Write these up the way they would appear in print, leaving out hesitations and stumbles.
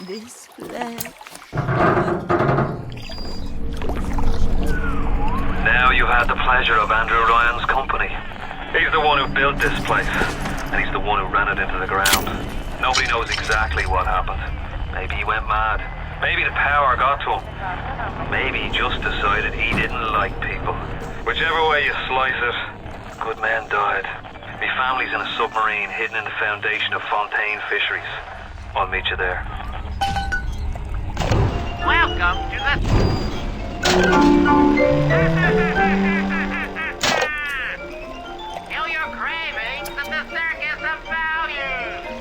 this flesh. Now you had the pleasure of Andrew Ryan's company. He's the one who built this place, and he's the one who ran it into the ground. Nobody knows exactly what happened. Maybe he went mad. Maybe the power got to him. Maybe he just decided he didn't like people. Whichever way you slice it, good men died. My family's in a submarine hidden in the foundation of Fontaine Fisheries. I'll meet you there. Welcome to the... Kill your cravings at the Circus of Values!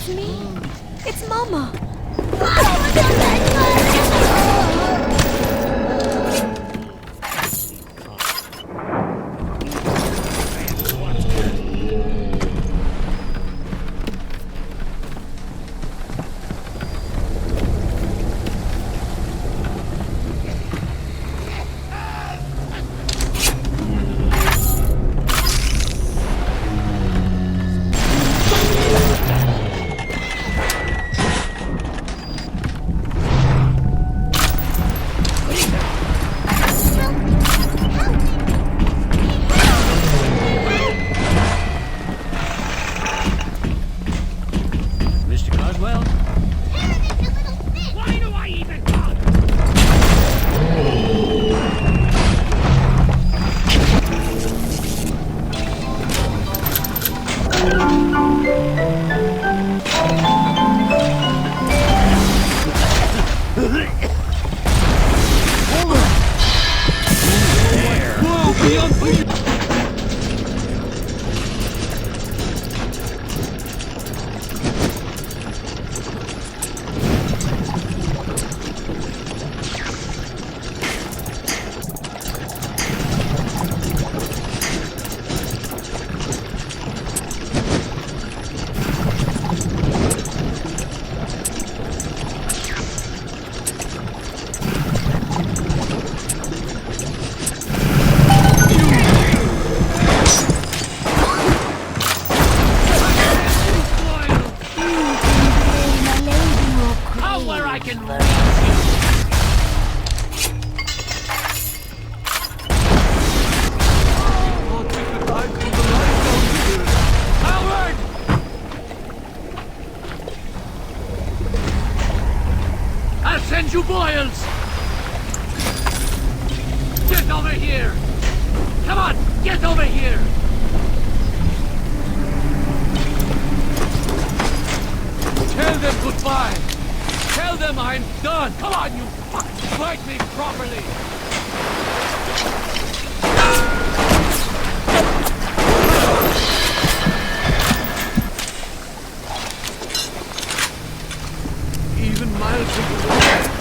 It's me. It's Mama. Send you boils! Get over here! Come on, get over here! Tell them goodbye! Tell them I'm done! Come on, you fuck! Fight me properly! Even miles away.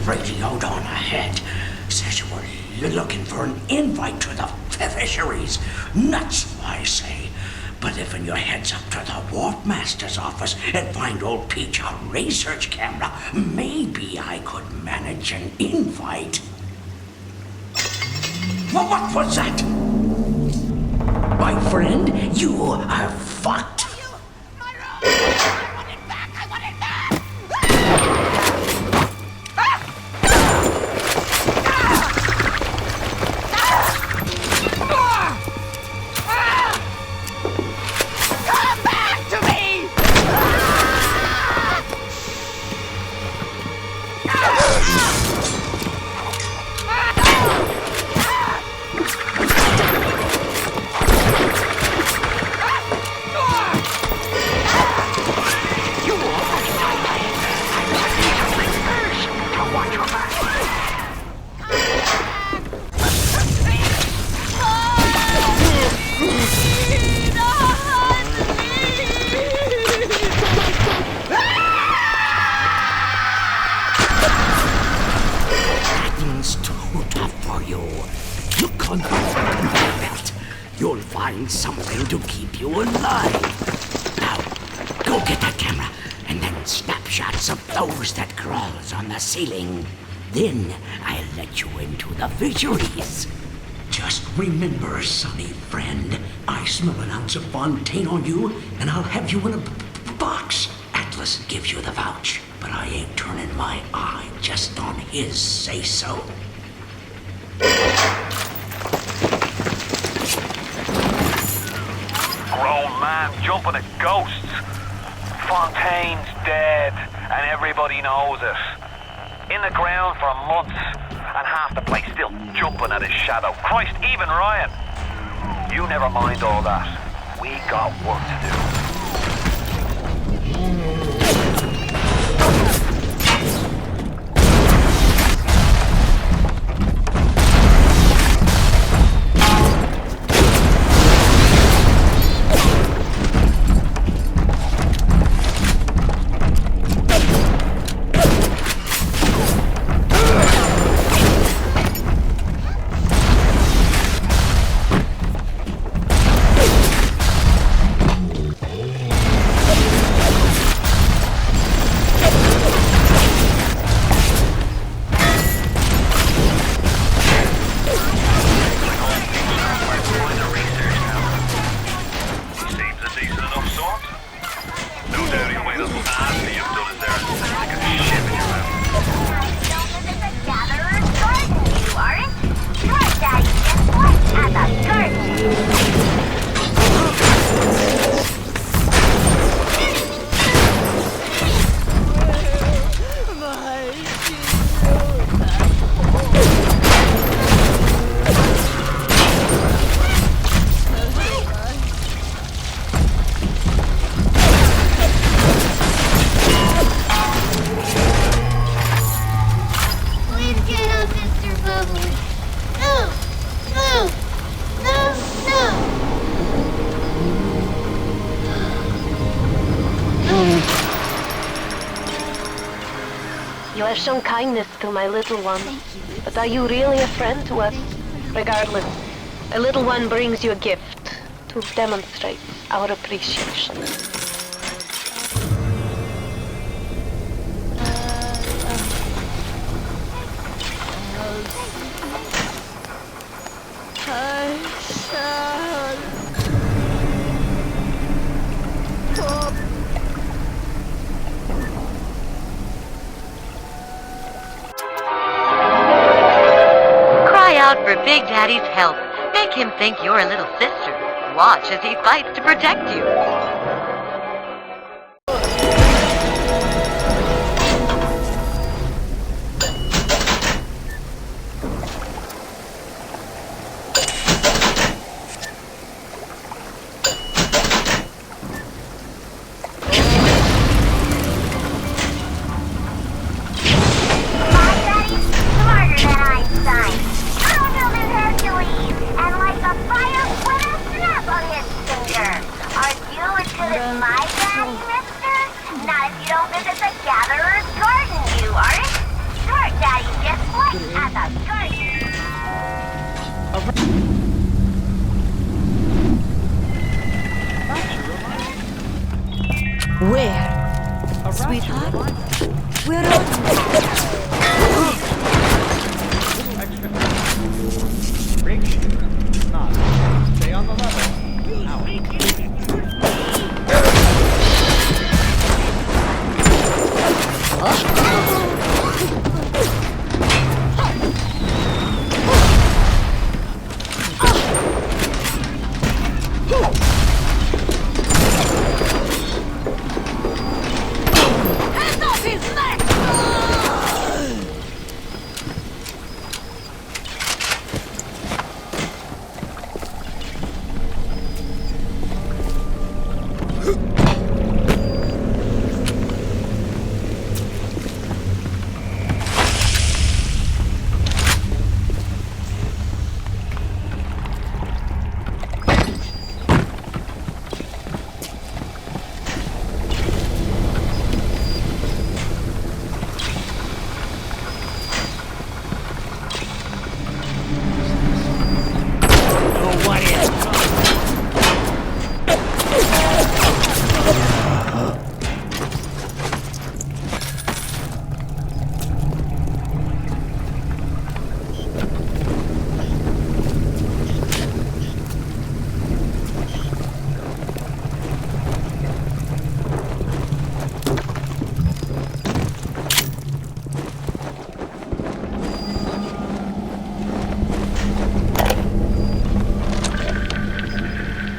radioed on ahead. Says you were looking for an invite to the fisheries. Nuts, I say. But if you heads up to the Warp Master's office and find old Peach a research camera, maybe I could manage an invite. Well, what was that? My friend, you are fucked. You'll find something to keep you alive. Now, go get that camera, and then snapshots of those that crawls on the ceiling. Then I'll let you into the fisheries. Just remember, sonny friend, I smell an ounce of Fontaine on you, and I'll have you in a box. Atlas gives you the vouch, but I ain't turning my eye just on his say-so. Grown man jumping at ghosts. Fontaine's dead, and everybody knows it. In the ground for months, and half the place still jumping at his shadow. Christ, even Ryan. You never mind all that. We got work to do. You have shown kindness to my little one. But are you really a friend to us? Regardless, a little one brings you a gift to demonstrate our appreciation. Out for Big Daddy's help. Make him think you're a little sister. Watch as he fights to protect you. Gatherer's garden, you, aren't? Sure, Daddy We're on. Break shield. Not. Stay on the level. Hand off his neck!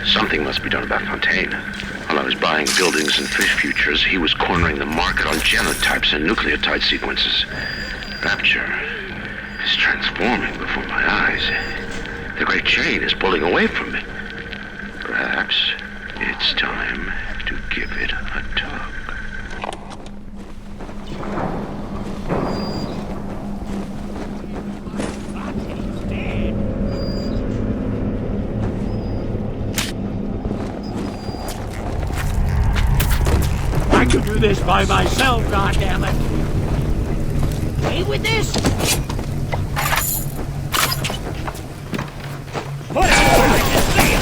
Something must be done about Fontaine. While I was buying buildings and fish futures, he was cornering the market on genotypes and nucleotide sequences. Rapture is transforming before my eyes. The great chain is pulling away from me. Perhaps it's time to give it a tug. I could do this by myself, goddammit! Stay with this! Put it where I can see it!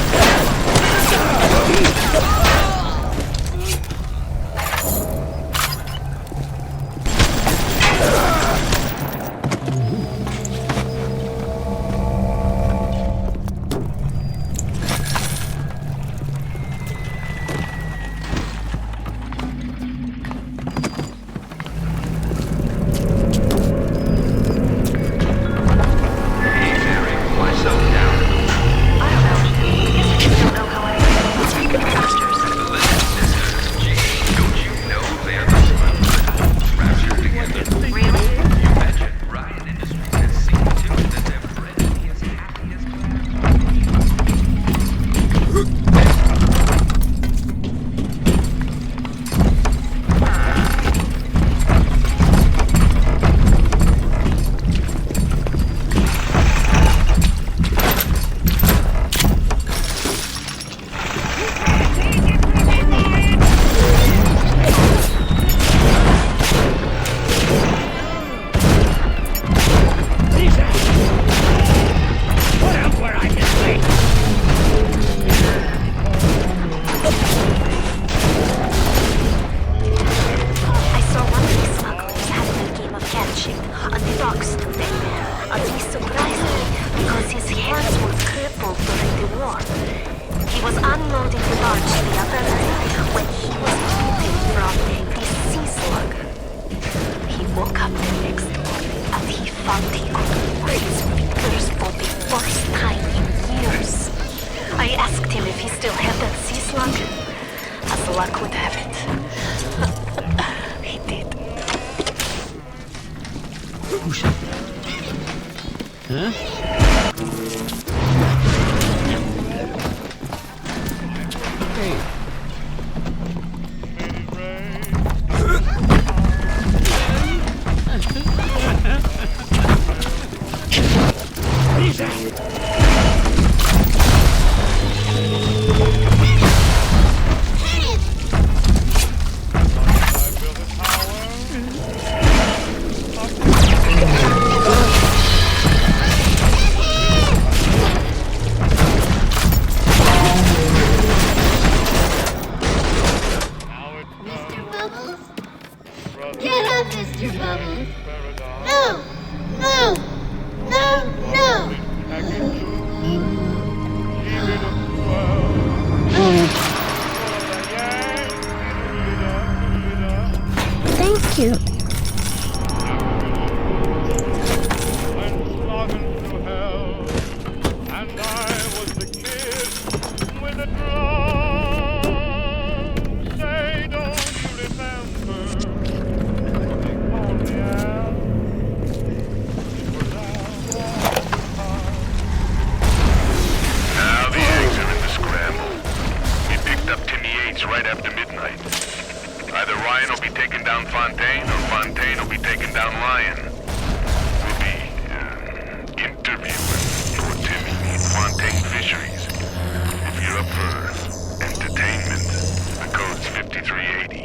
Get up, Mr. Bubbles. No! No! No! No! Thank you. Right after midnight. Either Ryan will be taking down Fontaine, or Fontaine will be taking down Ryan. We'll be interviewing for Timmy in Fontaine Fisheries. If you're up for entertainment, the code's 5380.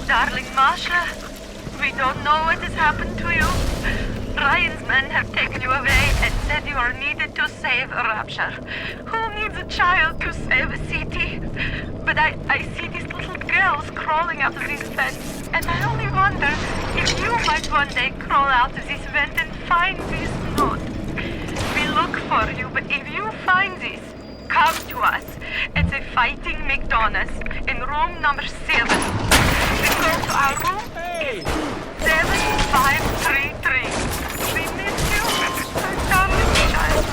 Darling Masha, we don't know what has happened to you. Ryan's men have taken you away and said you are needed to save Rapture. Who needs a child to save a city? But I see these little girls crawling out of these vents, and I only wonder if you might one day crawl out of this vent and find this note. We look for you, but if you find this, come to us. It's a Fighting McDonald's in room number 7. We go to our room. Hey. 7533. We miss you, my darling child.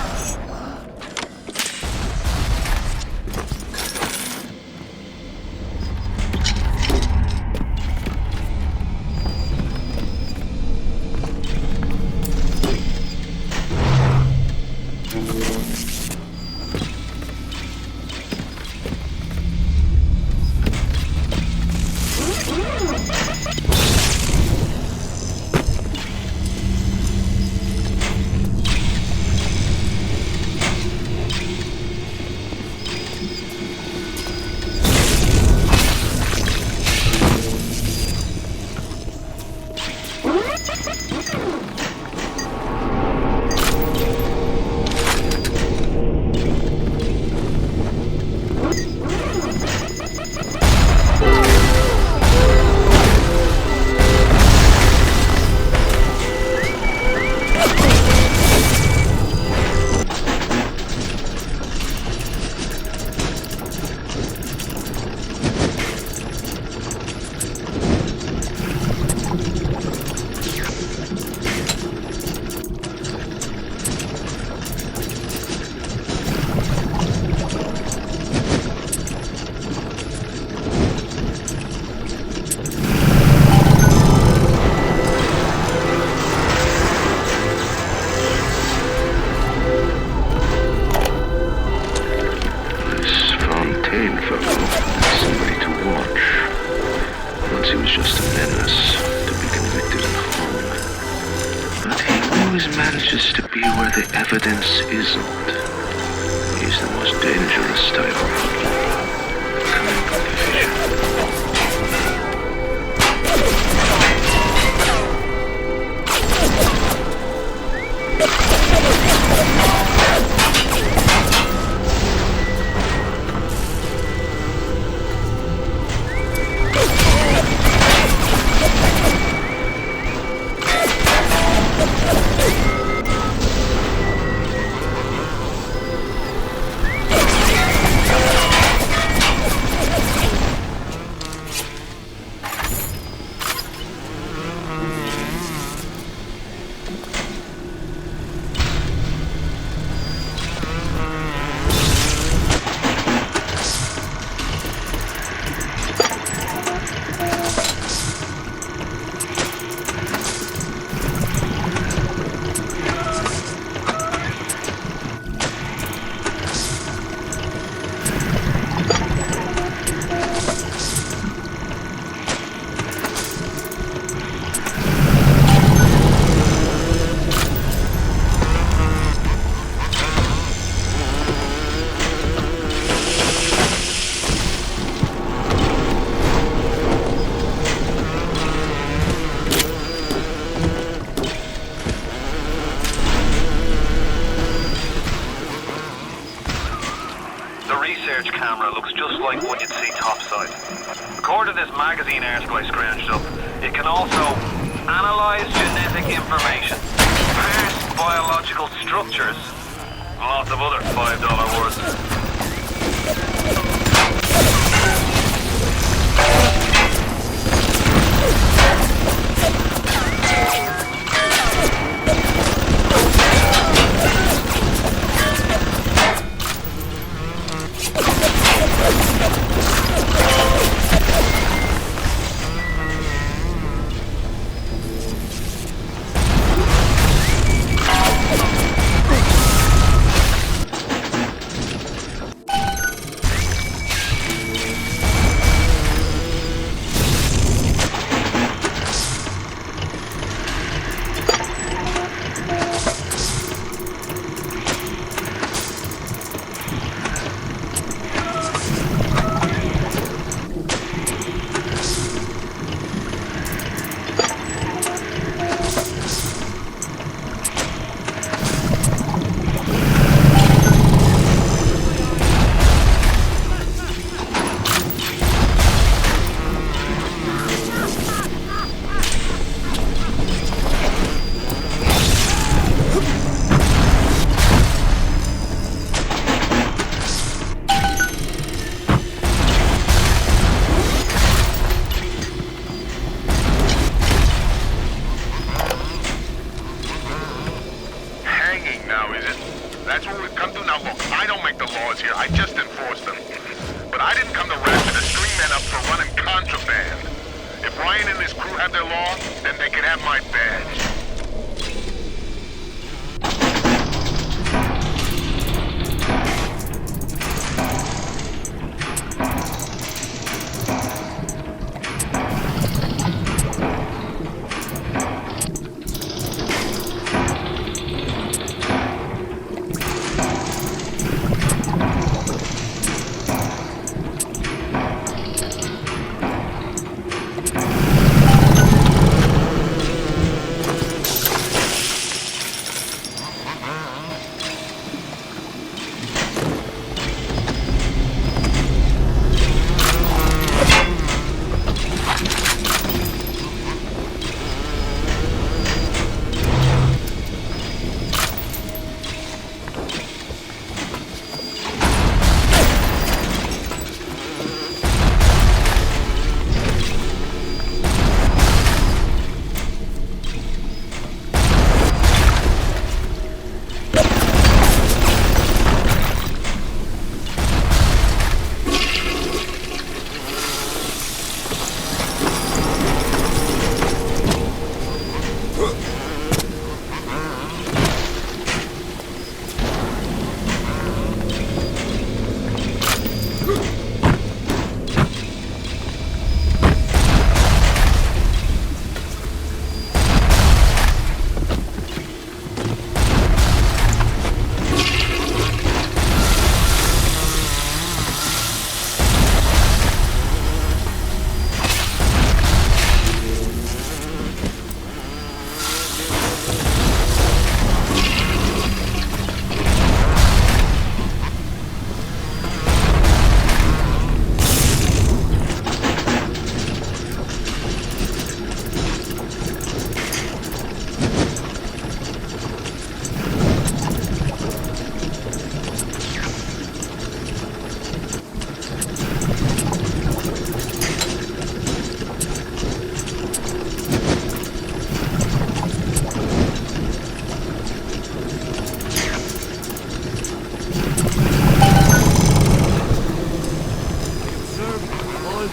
manages to be where the evidence isn't. He's the most dangerous type of coming from the vision. research camera looks just like one you'd see topside. According to this magazine article I scrounged up, it can also analyze genetic information, parse biological structures, and lots of other $5 words. That's what we've come to. Now look, I don't make the laws here, I just enforce them. But I didn't come to Rapture to string men up for running contraband. If Ryan and his crew have their law, then they can have my badge.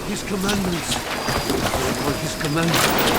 His commandments. For his commandments.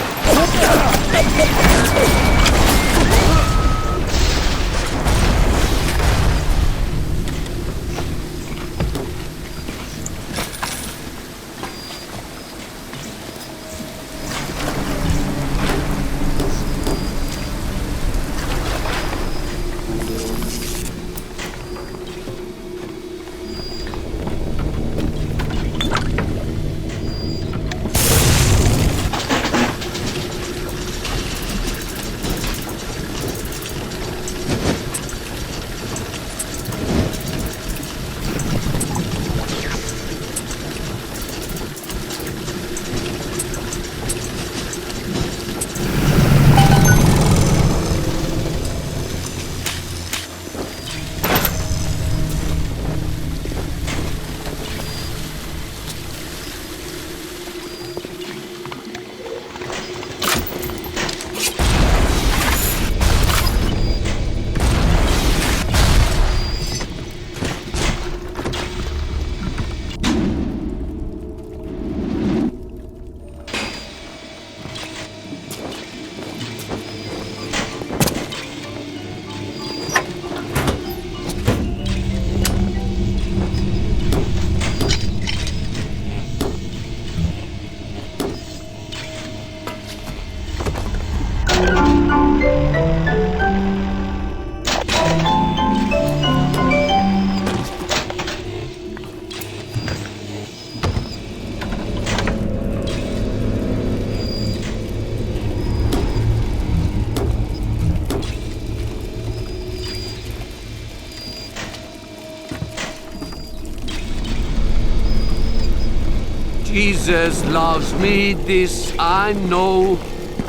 Jesus loves me, this I know,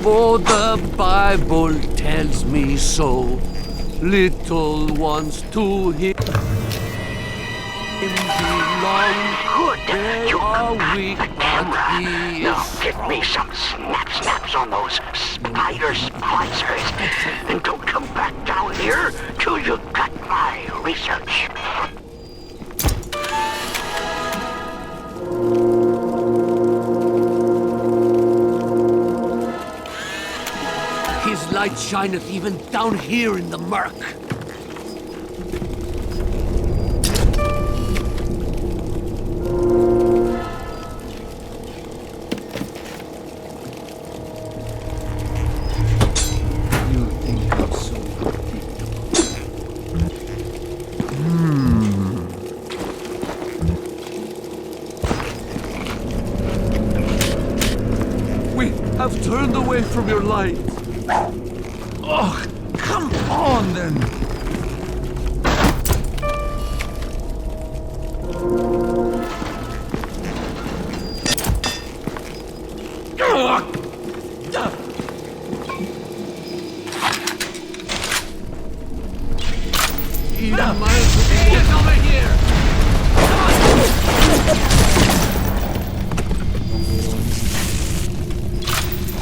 for the Bible tells me so. Little ones to him belong. Good. They You are got weak, the camera. but he Now is get me some snaps on those spider splicers. And don't come back down here till you got my research. His light shineth even down here in the murk. You think you're so predictable. We have turned away from your light. Oh, come on then! Get over here!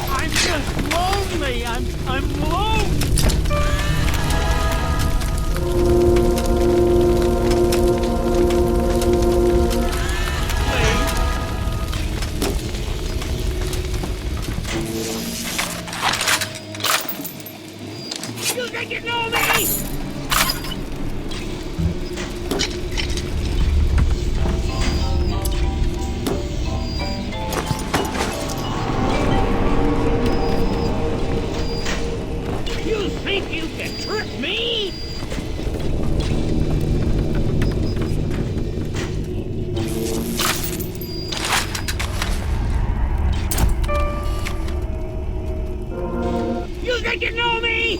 I'm just lonely! I'm lonely! You think you know me? You think you can trick me? You think you know me?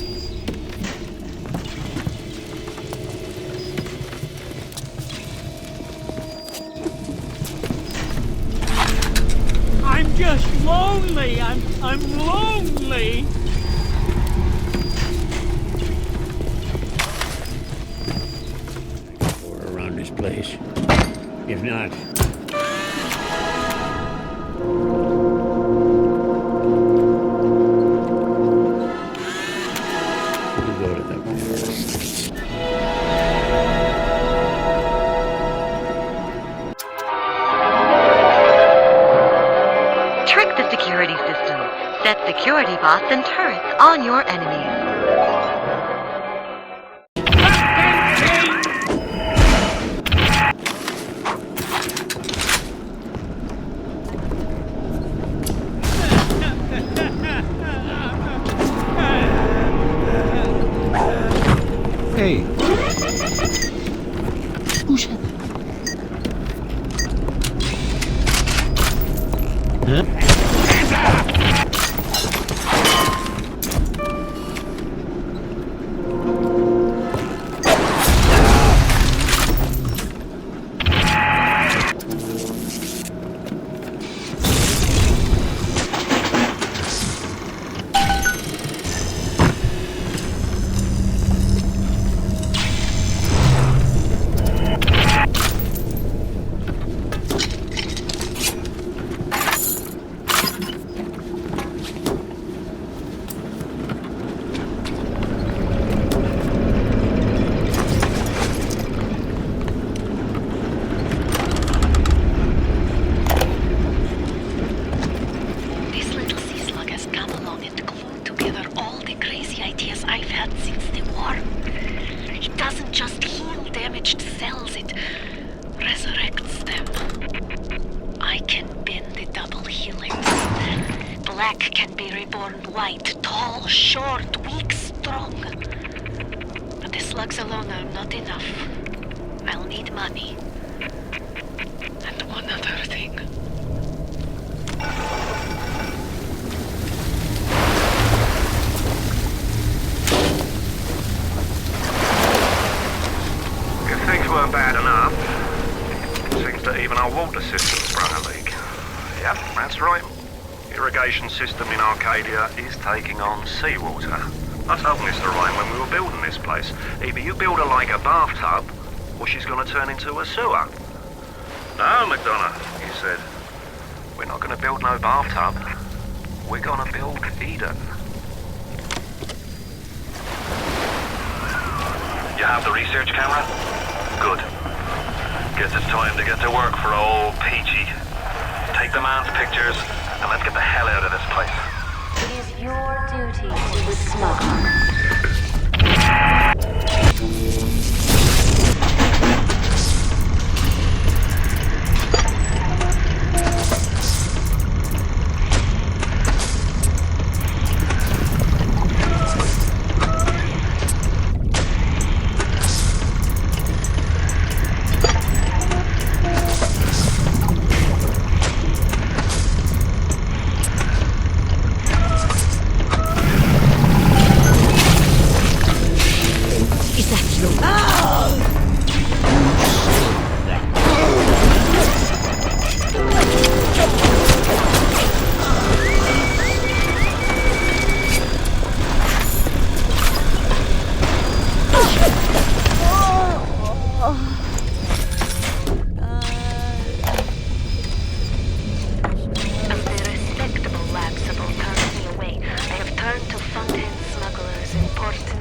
I'm just lonely. I'm lonely. Around this place. If not, we'll go to the first. Trick the security system. Set security bots and turrets on your enemies. Hey. Who's that? Huh? White, tall, short, weak, strong. But the slugs alone are not enough. I'll need money. And one other thing. If things weren't bad enough, it seems that even our water system's run a leak. Yep, that's right. Irrigation system in Arcadia is taking on seawater. I told Mr. Ryan when we were building this place, either you build her like a bathtub, or she's gonna turn into a sewer. No, McDonough, he said. We're not gonna build no bathtub. We're gonna build Eden. You have the research camera? Good. Guess it's time to get to work for old Peachy. Take the man's pictures, and let's get the hell out of this place. It is your duty to the smuggler.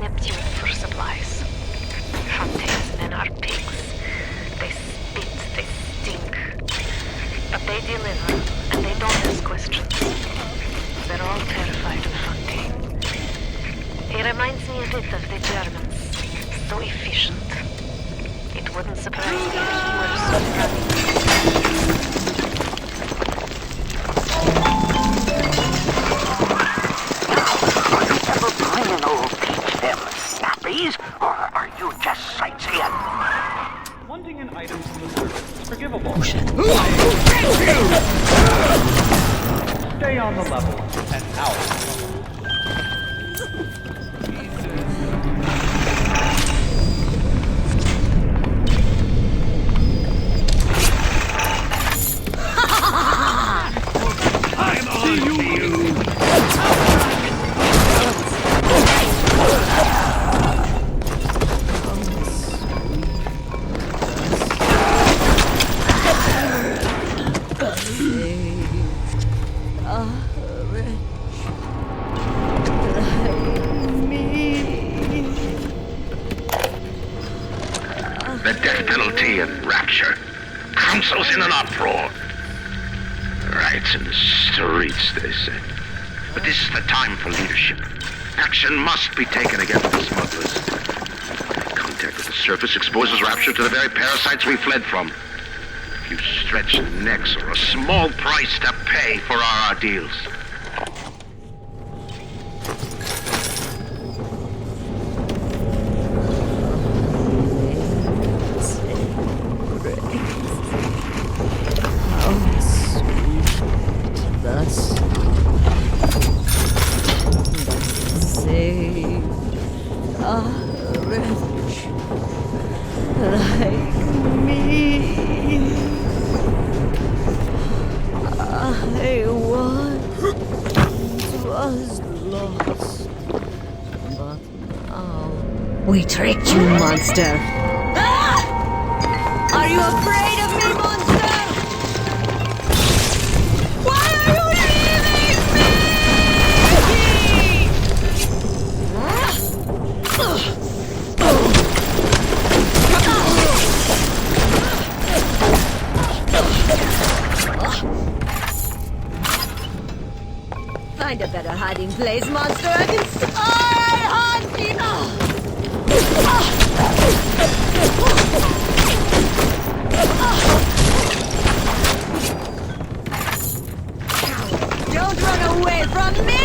Neptune for supplies. Fontaine's men are pigs. They spit, they stink. But they deliver, and they don't ask questions. They're all terrified of Fontaine. He reminds me a bit of the Germans. So efficient. It wouldn't surprise me if he were so running. Or are you just sightseeing? Wanting an item from the surface is forgivable. Stay on the level and out. I'm on to you! The death penalty and Rapture. Council's in an uproar. Riots in the streets, they say. But this is the time for leadership. Action must be taken against the smugglers. Contact with the surface exposes Rapture to the very parasites we fled from. A few stretched necks or a small price to pay for our deals. We tricked you, monster! Ah! Are you afraid of me, monster? Why are you leaving me? Find a better hiding place, monster. I can start hunting! Don't run away from me!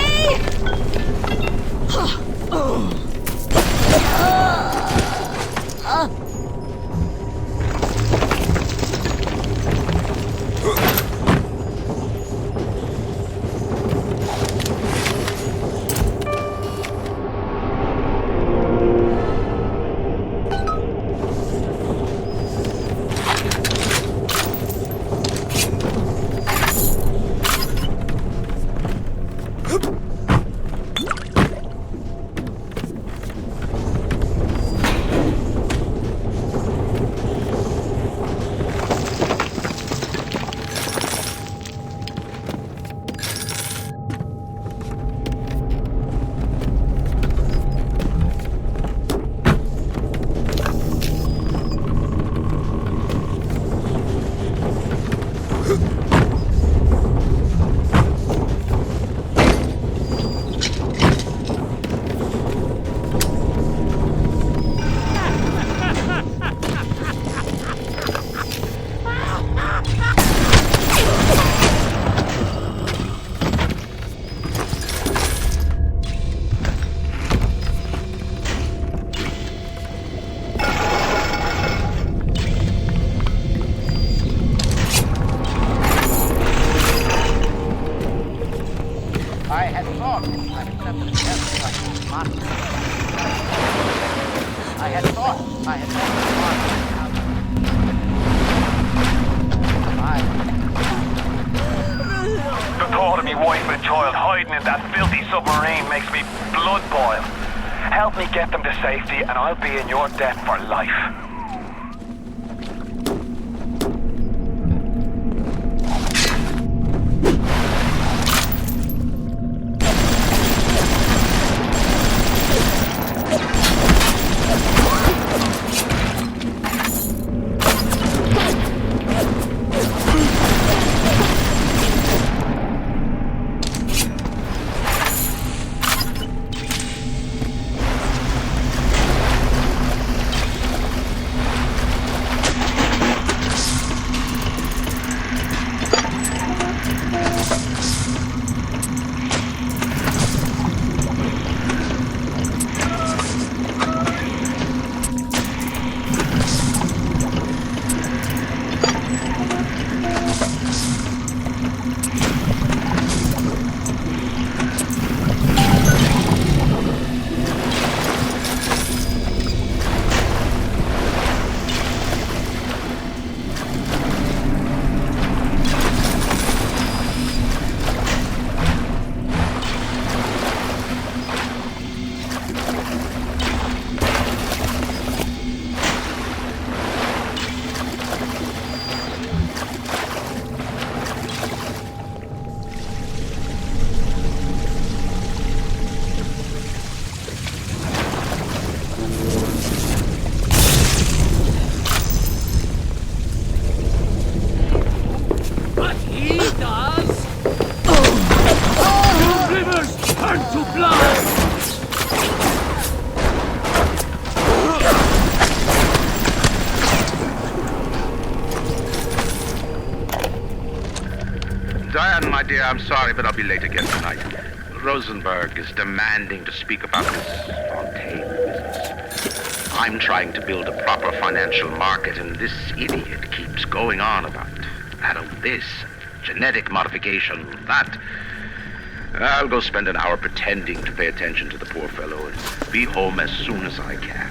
had thought The thought of me wife and child hiding in that filthy submarine makes me blood boil. Help me get them to safety and I'll be in your debt for life. Diane, my dear, I'm sorry, but I'll be late again tonight. Rosenberg is demanding to speak about this Fontaine business. I'm trying to build a proper financial market, and this idiot keeps going on about this, genetic modification, that. I'll go spend an hour pretending to pay attention to the poor fellow and be home as soon as I can.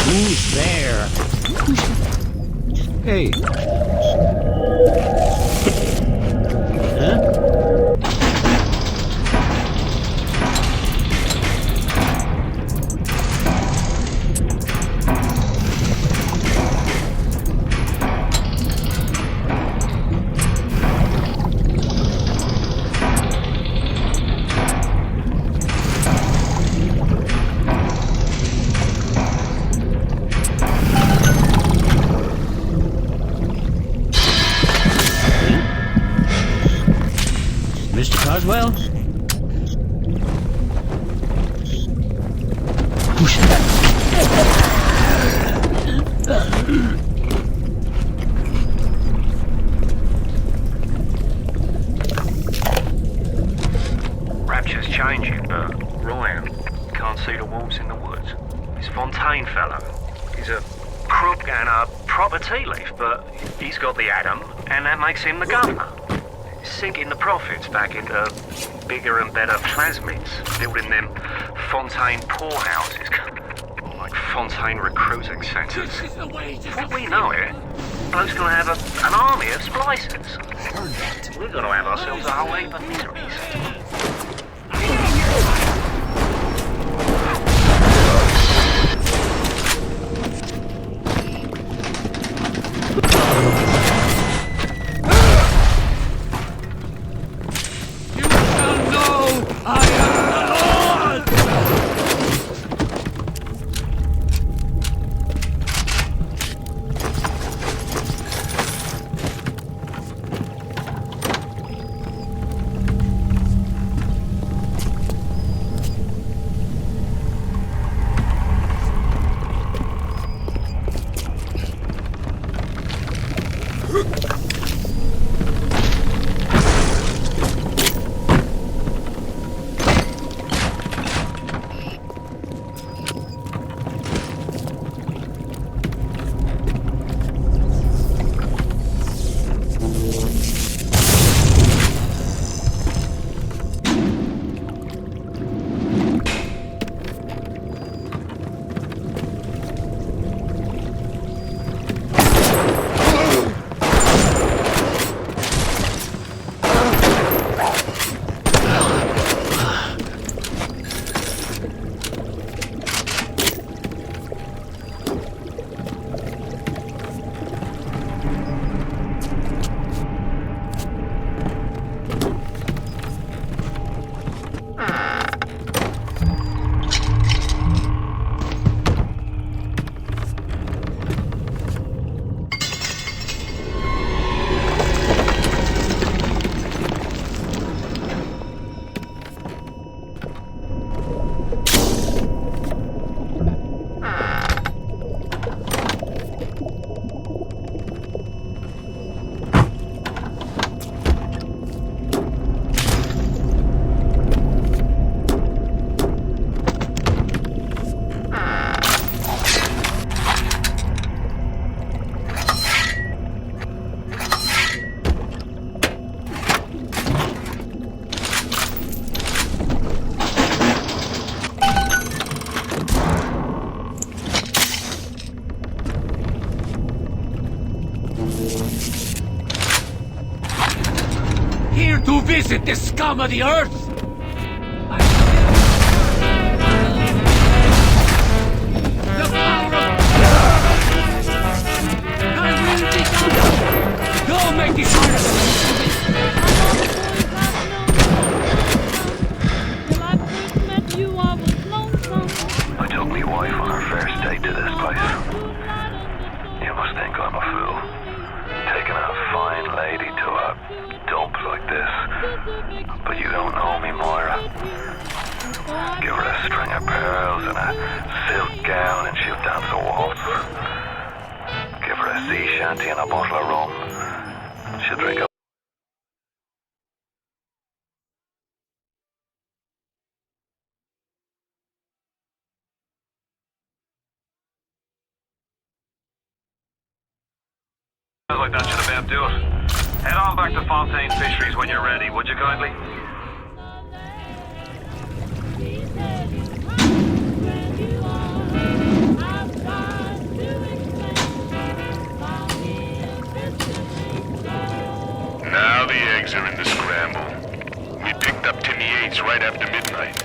Who's there? Hey. Huh? Mr. Coswell? tea leaf, but he's got the atom, and that makes him the governor. Sinking the profits back into bigger and better plasmids, building them Fontaine poorhouses, like Fontaine recruiting centres. Before we know it, bloke's gonna have an army of splicers. We're gonna have ourselves a whole heap of miseries. Here to visit the scum of the earth! The power of... I will be done! Go make this harder! I took me wife on her first date to this place. You must think I'm a fool. Taking a fine lady to a dump like this. But you don't know me, Moira. Give her a string of pearls and a silk gown and she'll dance a waltz. Give her a sea shanty and a bottle of rum. She'll drink a... like that should about do it. Head on back to Fontaine Fisheries when you're ready, would you kindly? Now the eggs are in the scramble. We picked up Timmy Yates right after midnight.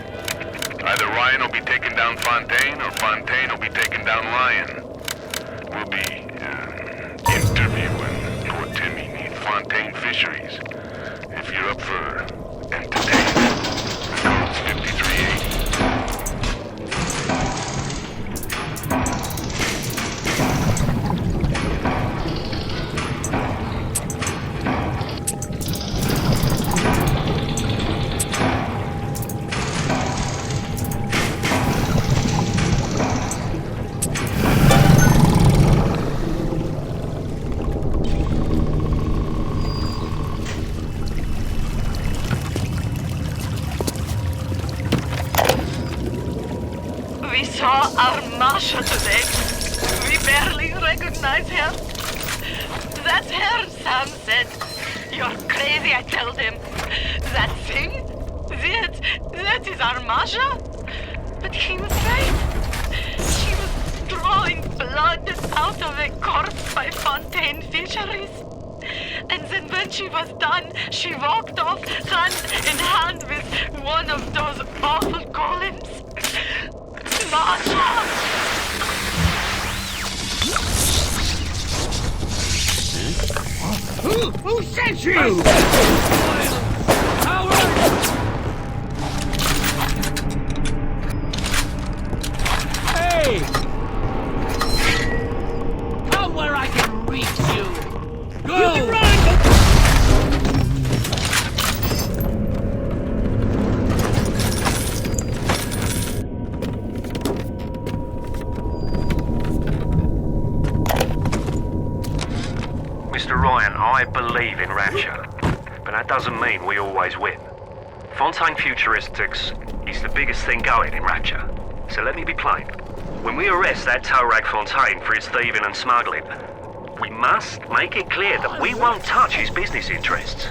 Either Ryan will be taking down Fontaine or Fontaine will be taking down Ryan. We'll be interviewing poor Timmy near Fontaine Fisheries. If you're up for entertainment, the code's 5380. We saw our Marshal today. We barely recognize him. I tell them? That thing? That is our Masha? But he was right. She was drawing blood out of a corpse by Fontaine Fisheries. And then when she was done, she walked off hand in hand with one of those awful golems. Masha! Who sent you? Hey! Come where I can reach you! Go! You can run! Mr. Ryan, I believe in Rapture, but that doesn't mean we always win. Fontaine Futuristics is the biggest thing going in Rapture, so let me be plain. When we arrest that tow rag Fontaine for his thieving and smuggling, we must make it clear that we won't touch his business interests.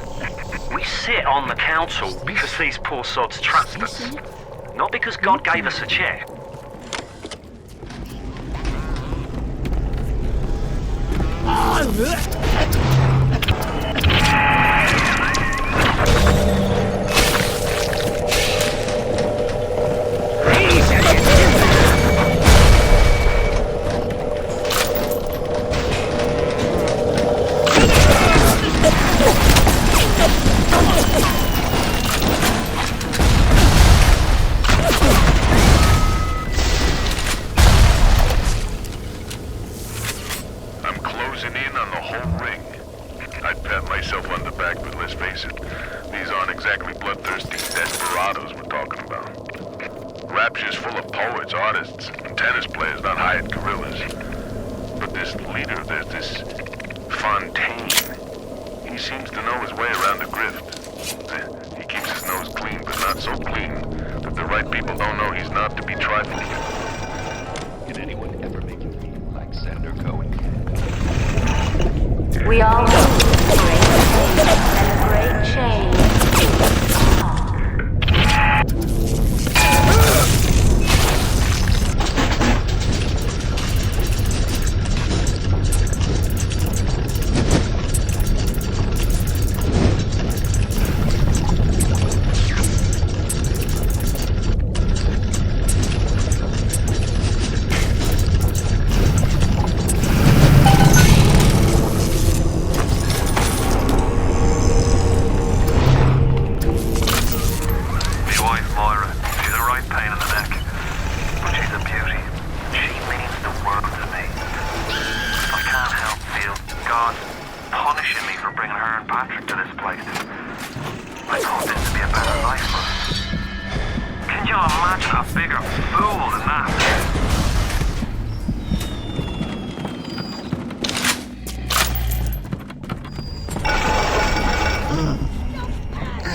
We sit on the council because these poor sods trust us, not because God gave us a chair. I'm closing in on the whole ring. I'd pat myself on the back, but let's face it, these aren't exactly bloodthirsty desperados we're talking about. Rapture's full of poets, artists, and tennis players, not hired guerrillas. But this leader, there's this Fontaine. He seems to know his way around the grift. He keeps his nose clean, but not so clean that the right people don't know he's not to be trifled with. Can anyone ever make you feel like Senator Cohen? We all know the great change and the great change.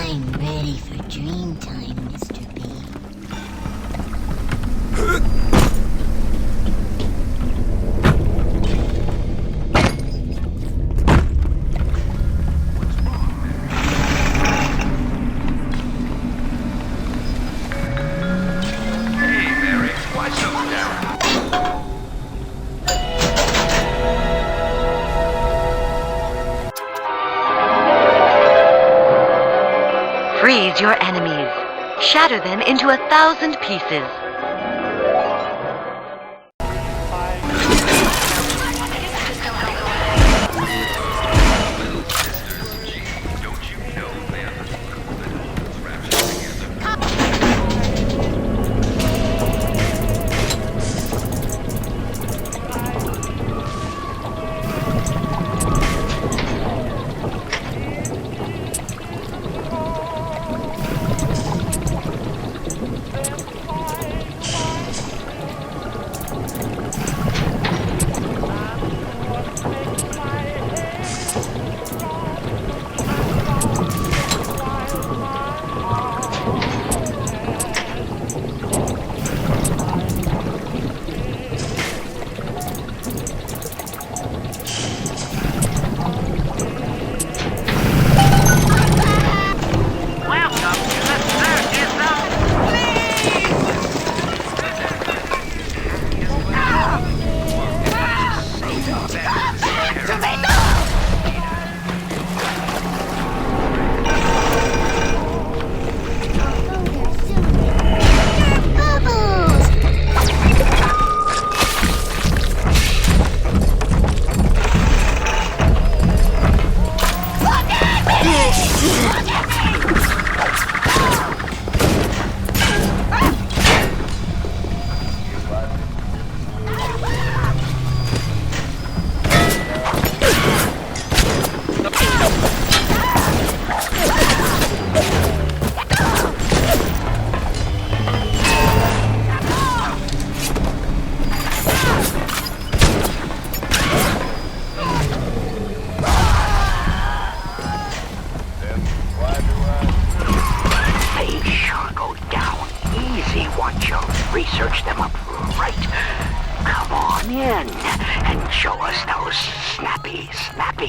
I'm ready for dream time, Mr. B. Freeze your enemies. Shatter them into 1,000 pieces.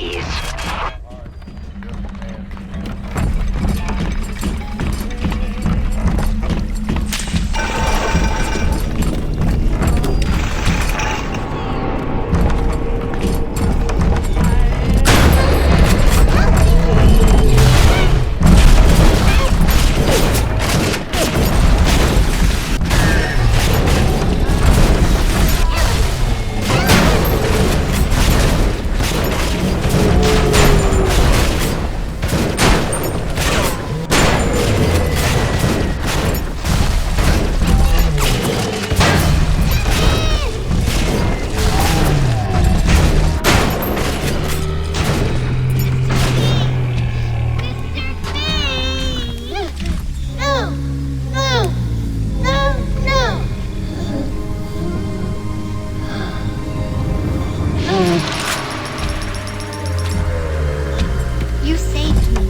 please. You saved me.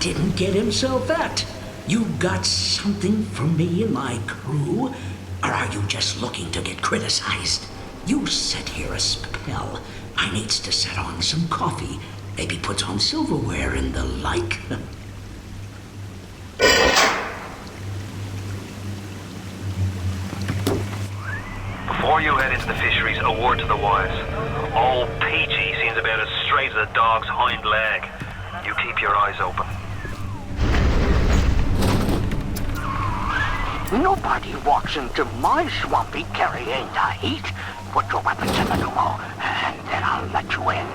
Didn't get himself at. You got something for me and my crew? Or are you just looking to get criticized? You set here a spell. I needs to set on some coffee, maybe put on silverware and the like. Before you head into the fisheries, a word to the wise. Old Peachy seems about as straight as a dog's hind leg. You keep your eyes open. Nobody walks into my swampy carrying the heat. Put your weapons in the pneumo, and then I'll let you in.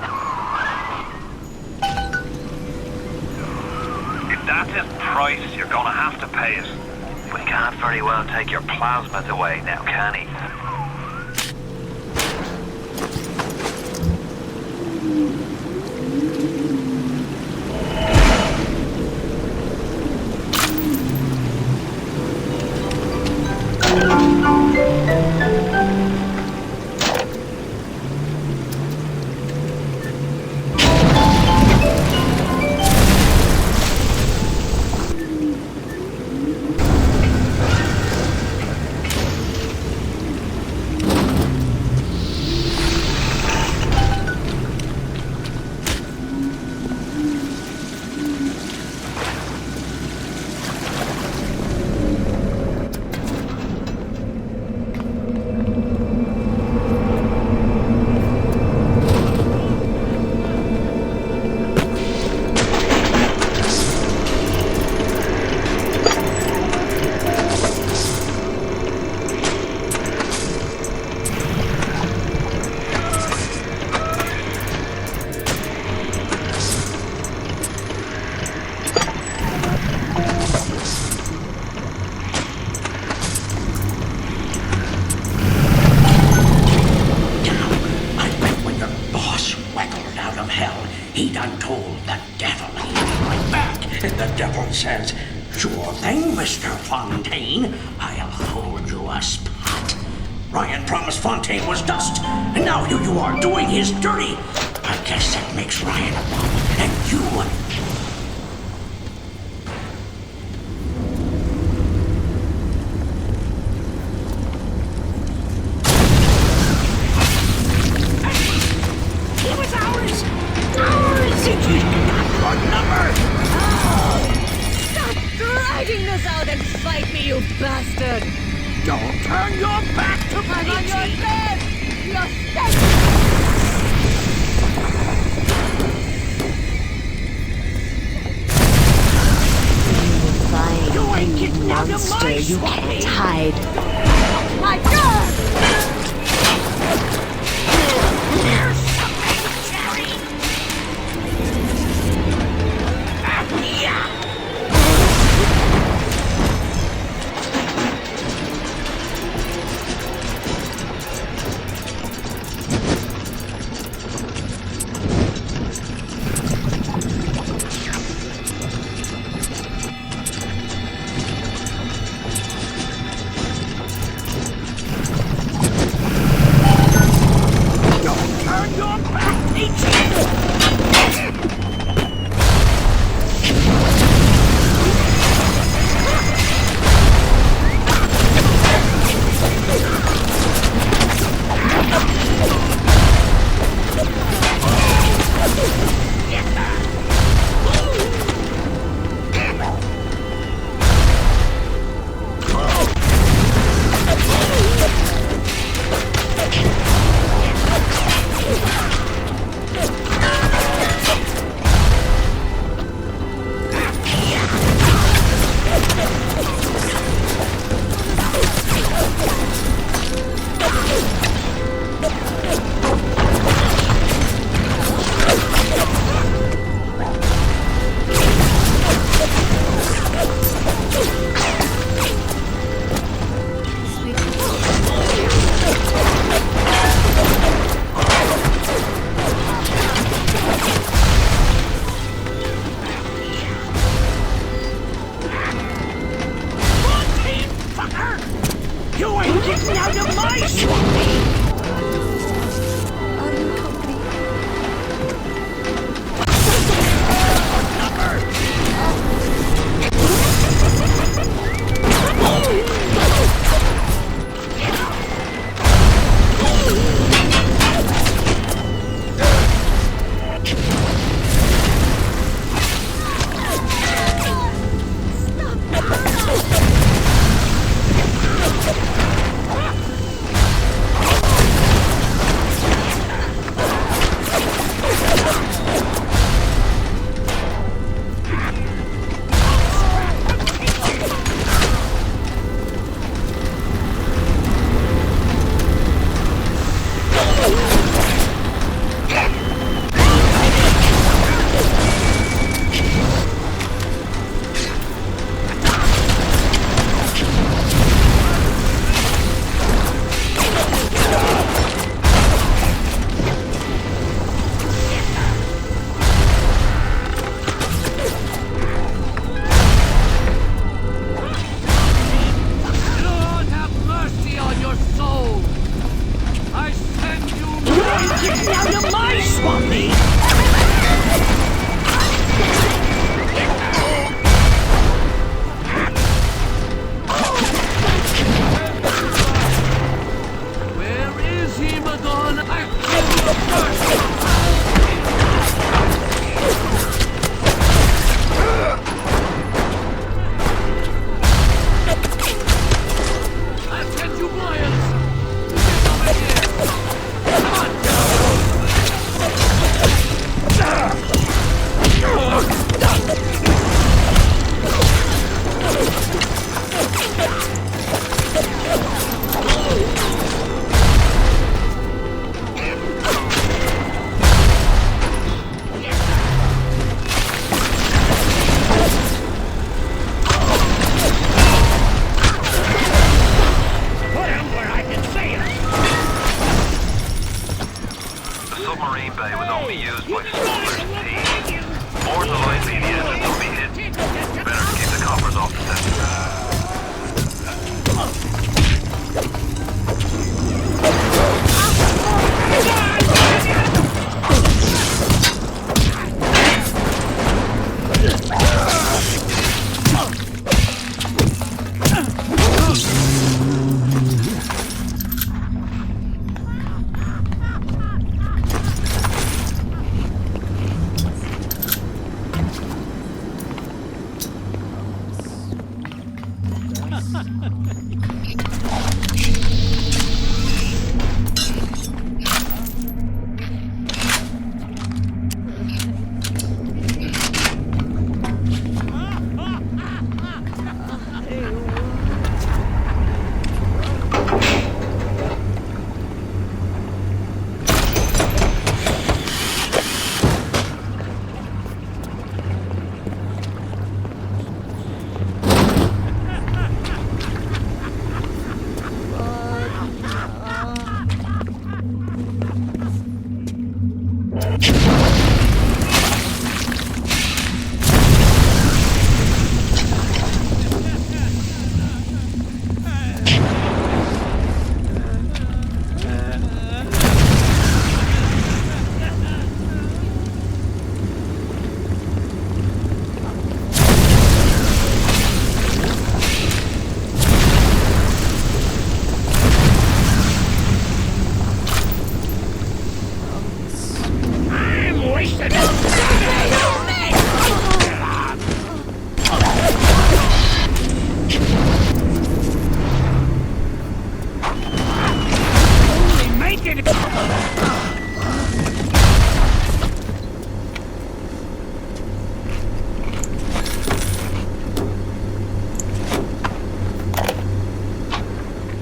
If that's his price, you're gonna have to pay it. But he can't very well take your plasmids away now, can he? He done told the devil he'd be right back. And the devil says, "Sure thing, Mr. Fontaine. I'll hold you a spot." Ryan promised Fontaine was dust, and now here you are doing his dirty. I guess that makes Ryan a bum, and you dragging this out and fight me, you bastard! Don't turn your back to I'm on your Peachy! bed! You're where you can't hide. My God!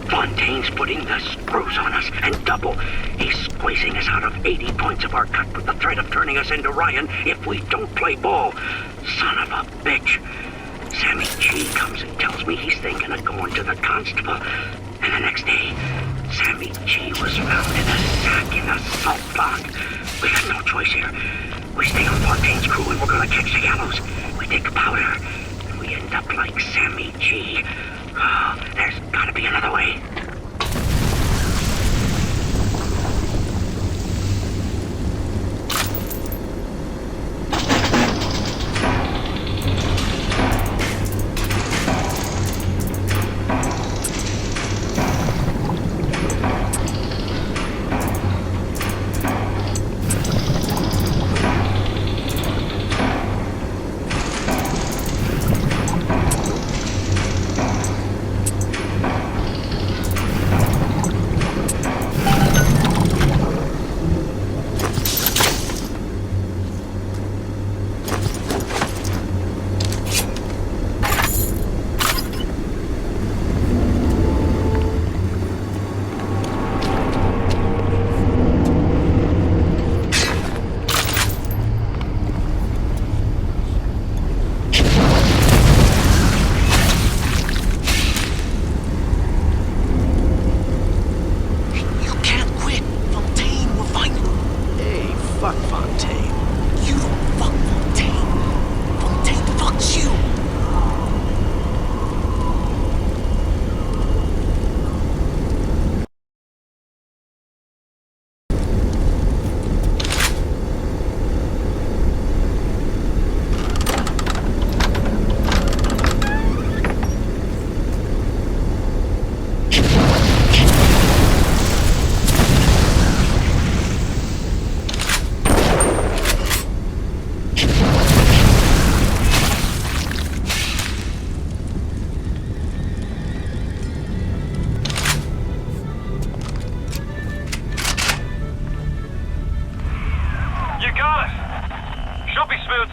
Fontaine's putting the screws on us, and double. He's squeezing us out of 80 points of our cut with the threat of turning us into Ryan if we don't play ball. Son of a bitch. Sammy G comes and tells me he's thinking of going to the constable. And the next day, Sammy G was found in a sack in a salt pond. We got no choice here. We stay on Fontaine's crew and we're gonna catch the gallows. We take powder, and we end up like Sammy G. Oh, there's gotta be another way.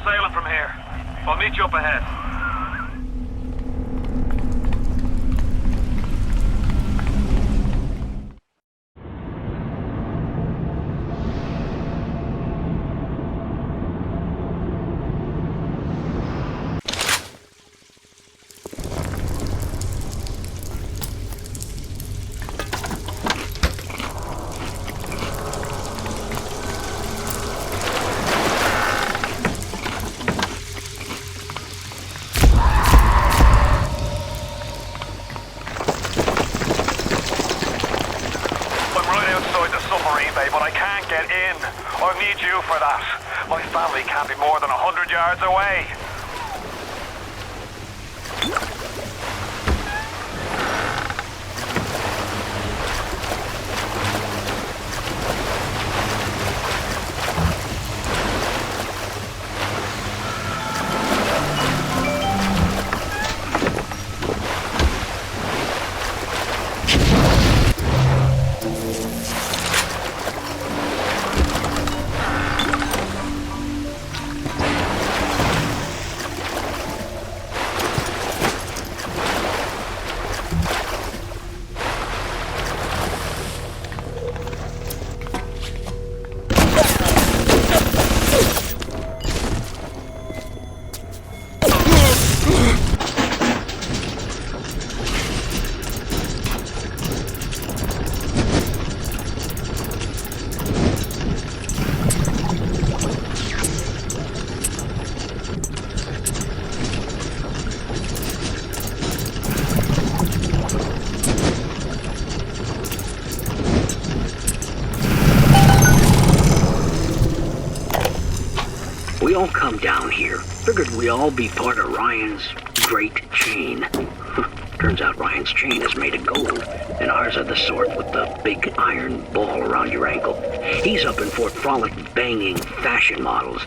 Sailing from here. I'll meet you up ahead. But I can't get in. I'll need you for that. My family can't be more than 100 yards away. We all come down here. Figured we all be part of Ryan's great chain. Turns out Ryan's chain is made of gold, and ours are the sort with the big iron ball around your ankle. He's up in Fort Frolic banging fashion models.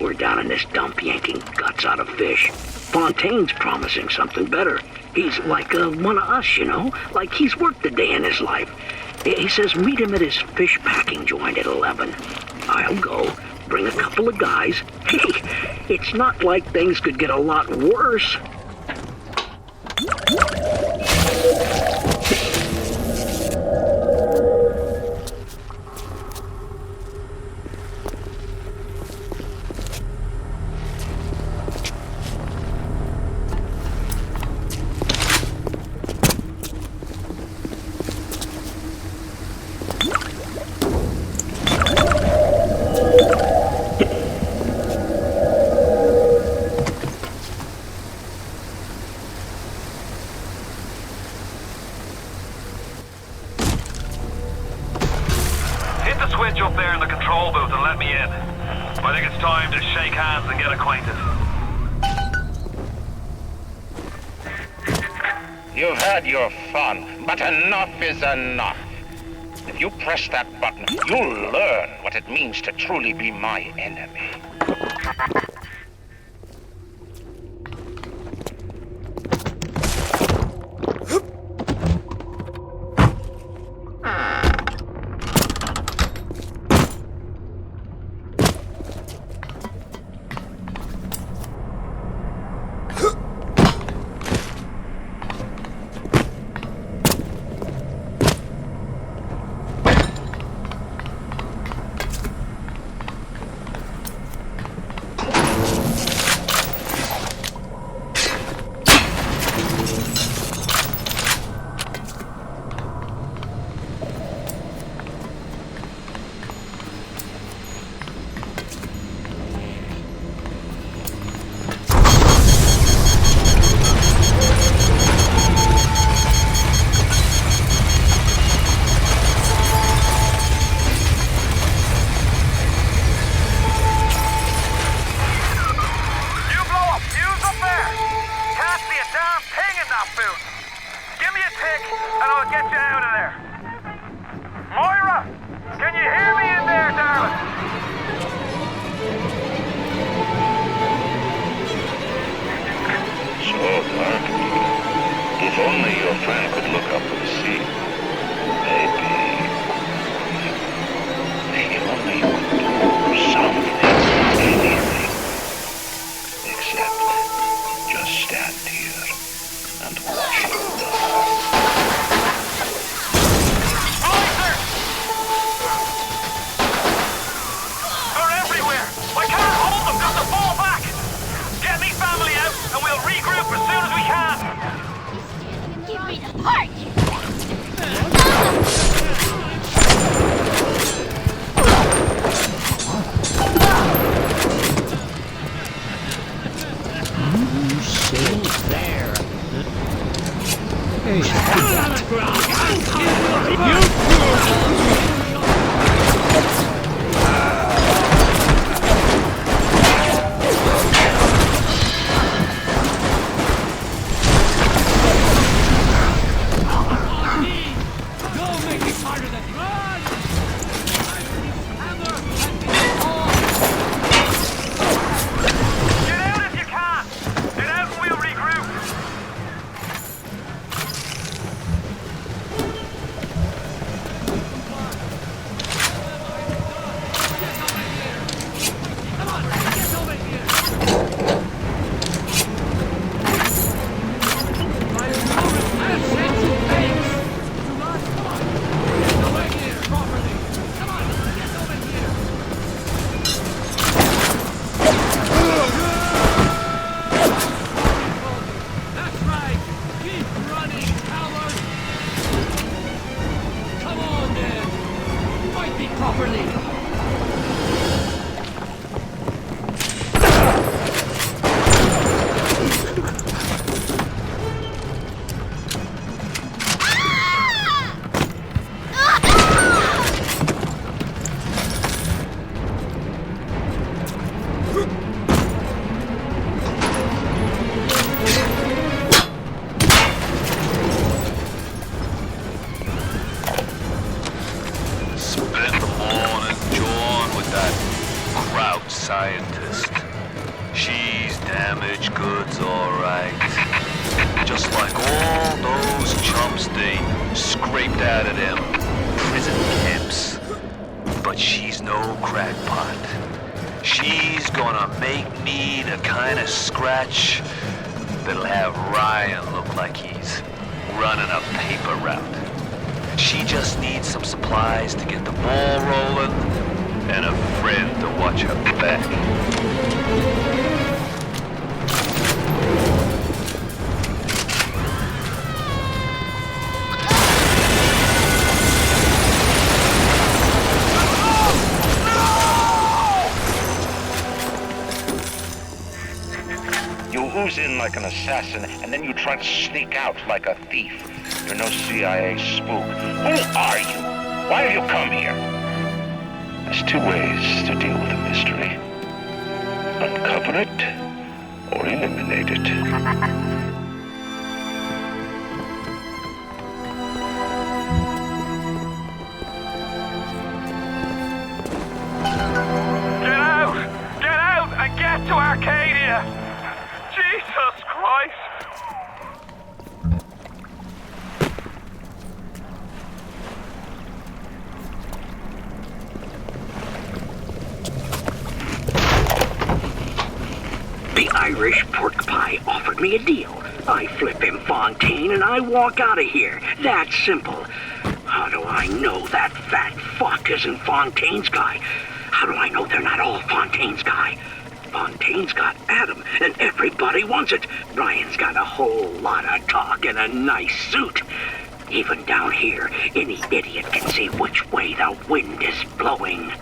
We're down in this dump yanking guts out of fish. Fontaine's promising something better. He's like one of us, you know? Like he's worked a day in his life. He says meet him at his fish packing joint at 11. I'll go. Bring a couple of guys. Hey, it's not like things could get a lot worse. You've had your fun, but enough is enough. If you press that button, you'll learn what it means to truly be my enemy. crouch scientist. She's damaged goods, alright. Just like all those chumps they scraped out of them prison camps. But she's no crackpot. She's gonna make me the kind of scratch that'll have Ryan look like he's running a paper route. She just needs some supplies to get the ball rolling and a friend to watch her back. You ooze in like an assassin, and then you try to sneak out like a thief. You're no CIA spook. Who are you? Why have you come here? There's two ways to deal with a mystery. Uncover it, or eliminate it. Get out and get to Arcadia! Jesus Christ! The Irish pork pie offered me a deal. I flip him Fontaine and I walk out of here. That simple. How do I know that fat fuck isn't Fontaine's guy? How do I know they're not all Fontaine's guy? Fontaine's got Adam, and everybody wants it. Ryan's got a whole lot of talk and a nice suit. Even down here, any idiot can see which way the wind is blowing.